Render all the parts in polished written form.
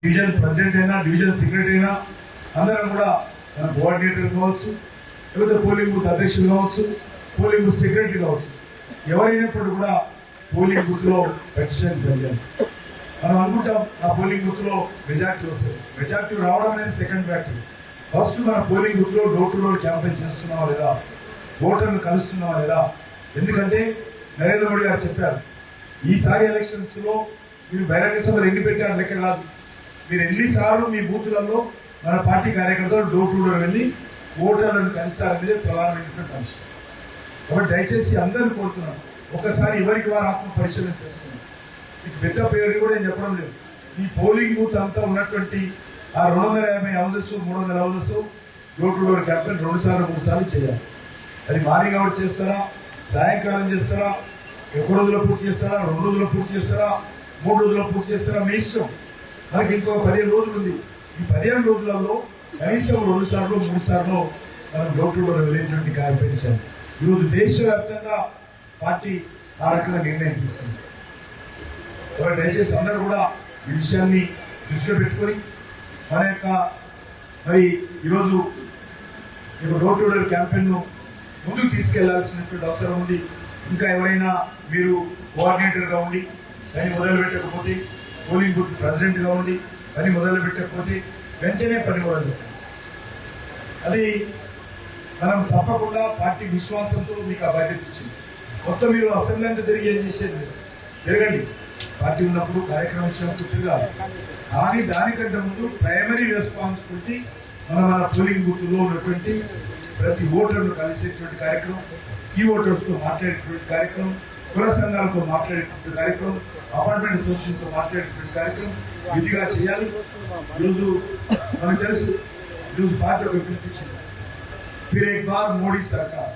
Division president అయినా division secretary అయినా అందరం కూడా మన కోఆర్డినేటర్ కావచ్చు, లేకపోతే పోలింగ్ బూత్ అధ్యక్షులు కావచ్చు, పోలింగ్ బూత్ సెక్రటరీ కావచ్చు, ఎవరైనప్పుడు కూడా పోలింగ్ బూత్ లో పెటిషన్ జరిగారు. మనం అనుకుంటాం ఆ పోలింగ్ బూత్ లో మెజార్టీ వస్తుంది. మెజార్టీ రావడం అనేది సెకండ్ ఫ్యాక్టర్. ఫస్ట్ మన పోలింగ్ బూత్ లో డోర్ టు డోర్ క్యాంపెయిన్ చేస్తున్నావా లేదా, ఓటర్ను కలుస్తున్నావా లేదా. ఎందుకంటే నరేంద్ర మోడీ గారు చెప్పారు, ఈసారి ఎలక్షన్స్ లో మీరు బహిరంగ సభలు ఎన్ని పెట్టారు లెక్క కాదు, మీరు ఎన్నిసార్లు మీ బూతులలో మన పార్టీ కార్యకర్తలు డోర్ టు డోర్ వెళ్ళి ఓటర్లను కలిస్తారనేది ప్రధానమైనటువంటి అంశం. కాబట్టి దయచేసి అందరూ కోరుతున్నాను, ఒకసారి ఎవరికి వారు ఆత్మ పరిశీలన చేస్తున్నారు. మీకు పెద్ద పేరు కూడా నేను చెప్పడం లేదు. ఈ పోలింగ్ బూత్ అంతా ఉన్నటువంటి ఆ 250 houses 300 houses door to door campaign 2 సార్లు 3 సార్లు చేయాలి. అది మార్నింగ్ అవర్ చేస్తారా, సాయంకాలం చేస్తారా, 1 రోజులో పూర్తి చేస్తారా, 2 రోజుల్లో పూర్తి చేస్తారా, 3 రోజుల్లో పూర్తి చేస్తారా, మీ ఇష్టం. మనకి ఇంకో 15 రోజులు ఉంది. ఈ 15 రోజులలో కనీసం 2 సార్లు 3 సార్లు మనం డోర్ టు డోర్ వెళ్ళేటువంటి క్యాంపెయిన్ చేయాలి. ఈరోజు దేశవ్యాప్తంగా పార్టీ ఆ రకంగా నిర్ణయం తీసుకుంది. కాబట్టి దయచేసి అందరూ కూడా ఈ విషయాన్ని దృష్టిలో పెట్టుకొని మన యొక్క మరి ఈరోజు డోర్ టు డోర్ క్యాంపెయిన్ ను ముందుకు తీసుకెళ్లాల్సినటువంటి అవసరం ఉంది. ఇంకా ఎవరైనా మీరు కోఆర్డినేటర్ గా ఉండి పని మొదలు పెట్టకపోతే, పోలింగ్ బూత్ ప్రెసిడెంట్ గా ఉండి పని మొదలు పెట్టకపోతే వెంటనే పని మొదలు పెట్టండి. అది మనం తప్పకుండా పార్టీ విశ్వాసంతో మీకు ఆ బాధ్యత ఇచ్చింది. మొత్తం మీరు అసెంబ్లీ అంతా తిరిగి ఏం చేసేది తిరగండి, పార్టీ ఉన్నప్పుడు కార్యక్రమం ఇచ్చినప్పుడు తిరగాలి. కానీ దానికంటే ముందు ప్రైమరీ రెస్పాన్సిబిలిటీ మన పోలింగ్ బూత్ లో ఉన్నటువంటి ప్రతి ఓటర్ను కలిసేటువంటి కార్యక్రమం, కీ ఓటర్స్ తో మాట్లాడేటువంటి కార్యక్రమం, కుల సంఘాలతో మాట్లాడేటువంటి కార్యక్రమం, అపార్ట్మెంట్ అసోసియేషన్ తో మాట్లాడేటువంటి కార్యక్రమం విధిగా చేయాలి. ఈరోజు మనకు తెలుసు, ఈరోజు పార్టీ ఒక పిలిపించింది, ఫిర్ ఏక్ బార్ మోడీ సర్కార్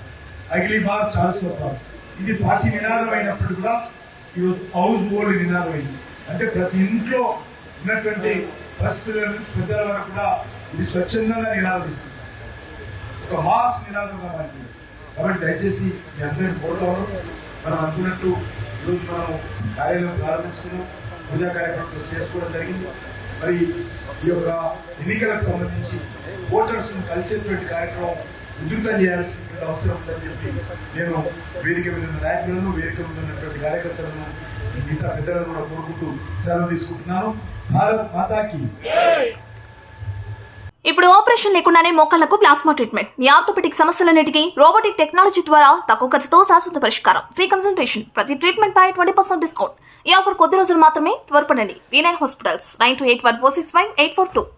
అగిలీ బార్ 400 బార్. ఇది పార్టీ నినాదం అయినప్పుడు కూడా ఈరోజు హౌస్ హోల్డ్ నినాదం అయింది. అంటే ప్రతి ఇంట్లో ఉన్నటువంటి పసిపిల్లల నుంచి పెద్దల వరకు కూడా ఇది స్వచ్ఛందంగా నినాదం ఇస్తుంది, ఒక మాస్ నినాదంగా మారింది. కాబట్టి దయచేసి మీ అందరినీ కోరుతాను, మనం అనుకున్నట్టు ఈరోజు మనం కార్యాలయం ప్రారంభిస్తున్నాం, పూజా కార్యక్రమం చేసుకోవడం జరిగింది. మరి ఈ యొక్క ఎన్నికలకు సంబంధించి ఓటర్స్ కలిసేటువంటి కార్యక్రమం ఉధృతం చేయాల్సిన అవసరం ఉందని చెప్పి నేను వేదిక మీద ఉన్న నాయకులను, వేదిక మీద ఉన్నటువంటి కార్యకర్తలను, మిగతా పెద్దలను కూడా కోరుకుంటూ సెలవు తీసుకుంటున్నాను. భారత్ మాతాకి. ఇప్పుడు ఆపరేషన్ లేకుండానే మోకాళ్లకు ప్లాస్మా ట్రీట్మెంట్. మీ ఆర్థోపెటిక్ సమస్యలన్నిటికీ రోబోటిక్ టెక్నాలజీ ద్వారా తక్కువ ఖర్చుతో శాశ్వత పరిష్కారం. ఫ్రీ కన్సల్టేషన్, ప్రతి ట్రీట్మెంట్ పై 20% డిస్కౌంట్. ఈ ఆఫర్ కొద్ది రోజులు మాత్రమే. త్వరపడండి. V9 hospitals 9281465842.